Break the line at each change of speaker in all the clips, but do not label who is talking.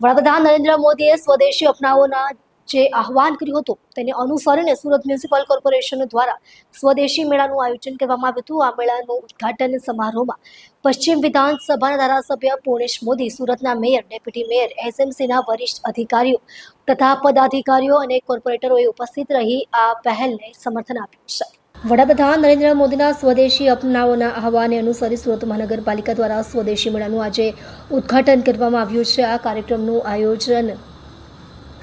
વડાપ્રધાન નરેન્દ્ર મોદીએ સ્વદેશી અપનાવોના જે આહવાન કર્યું હતું તેને અનુસરીને સુરત મ્યુનિસિપલ કોર્પોરેશન દ્વારા સ્વદેશી મેળાનું આયોજન કરવામાં આવ્યું હતું। આ મેળાનું ઉદ્ઘાટન સમારોહમાં પશ્ચિમ વિધાનસભાના ધારાસભ્ય પૂર્ણેશ મોદી, સુરતના મેયર, ડેપ્યુટી મેયર, એસએમસીના વરિષ્ઠ અધિકારીઓ તથા પદાધિકારીઓ અને કોર્પોરેટરોએ ઉપસ્થિત રહી આ પહેલને સમર્થન આપ્યું છે। વડાપ્રધાન નરેન્દ્ર મોદીના સ્વદેશી અપનાવોના આહવાને અનુસરી સુરત મહાનગરપાલિકા દ્વારા સ્વદેશી મેળાનું આજે ઉદ્ઘાટન કરવામાં આવ્યું છે। આ કાર્યક્રમનું આયોજન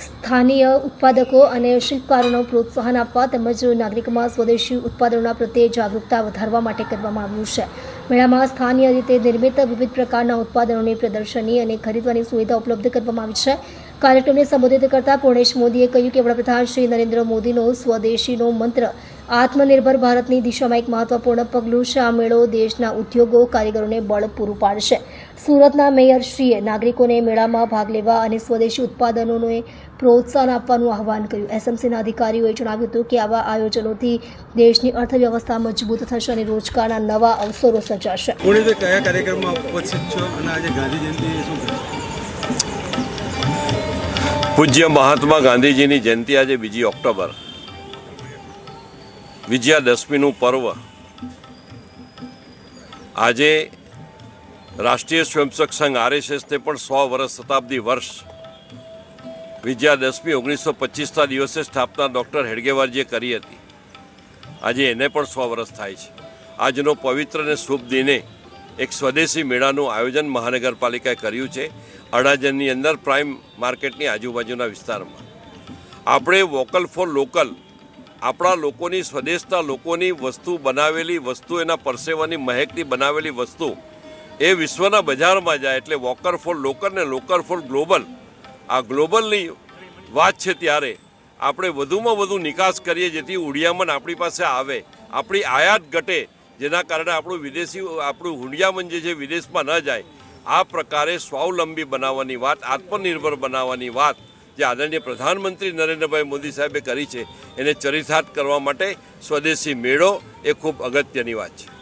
સ્થાનીય ઉત્પાદકો અને શિલ્પકારોને પ્રોત્સાહન આપવા તેમજ નાગરિકોમાં સ્વદેશી ઉત્પાદનોના પ્રત્યે જાગૃતતા વધારવા માટે કરવામાં આવ્યું છે। મેળામાં સ્થાનીય રીતે નિર્મિત વિવિધ પ્રકારના ઉત્પાદનોની પ્રદર્શની અને ખરીદવાની સુવિધા ઉપલબ્ધ કરવામાં આવી છે। કાર્યક્રમને સંબોધિત કરતા પૂર્ણેશ મોદીએ કહ્યું કે વડાપ્રધાન શ્રી નરેન્દ્ર મોદીનો સ્વદેશીનો મંત્ર આત્મનિર્ભર ભારતની દિશામાં એક મહત્વપૂર્ણ પગલું છે। આ મેળો દેશના ઉદ્યોગો, કારીગરોને બળ પૂરું પાડશે। સુરતના મેયરશ્રીએ નાગરિકોને મેળામાં ભાગ લેવા અને સ્વદેશી ઉત્પાદનોને પ્રોત્સાહન આપવાનું આહવાન કર્યું। એસએમસીના અધિકારીઓએ જણાવ્યું હતું કે આવા આયોજનોથી દેશની અર્થવ્યવસ્થા મજબૂત થશે અને રોજગારના નવા અવસરો સર્જાશે।
કયા કાર્યક્રમમાં ઉપસ્થિત છો અને આજે ગાંધી જયંતિ શું છે?
પૂજ્ય મહાત્મા ગાંધીજીની જયંતિ આજે 2 ઓક્ટોબર, વિજયાદશમીનું પર્વ। આજે રાષ્ટ્રીય સ્વયંસેવક સંઘ RSSને પણ 100 વર્ષ, શતાબ્દી વર્ષ। વિજયાદશમી 1925ના દિવસે સ્થાપના ડૉક્ટર હેડગેવારજીએ કરી હતી। આજે એને પણ 100 વર્ષ થાય છે। આજનો પવિત્ર અને શુભ દિને એક સ્વદેશી મેળાનું આયોજન મહાનગરપાલિકાએ કર્યું છે અડાજણની અંદર, પ્રાઇમ માર્કેટની આજુબાજુના વિસ્તારમાં। આપણે વોકલ ફોર લોકલ, આપણા લોકોની, સ્વદેશના લોકોની વસ્તુ, બનાવેલી વસ્તુ, એના પરસેવાની મહેકથી બનાવેલી વસ્તુ એ વિશ્વના બજારમાં જાય એટલે વોકર ફોર લોકલ ને લોકર ફોર ગ્લોબલ, આ ગ્લોબલની વાત છે। ત્યારે આપણે વધુમાં વધુ નિકાસ કરીએ જેથી હુંડિયામણ આપણી પાસે આવે, આપણી આયાત ઘટે, જેના કારણે આપણું હુંડિયામણ જે છે વિદેશમાં ન જાય। આ પ્રકારે સ્વાવલંબી બનાવવાની વાત, આત્મનિર્ભર બનાવવાની વાત જે આદરણીય પ્રધાનમંત્રી નરેન્દ્રભાઈ મોદી સાહેબે કરી છે એને ચરિતાર્થ કરવા માટે સ્વદેશી મેળો એ ખૂબ અગત્યની વાત છે।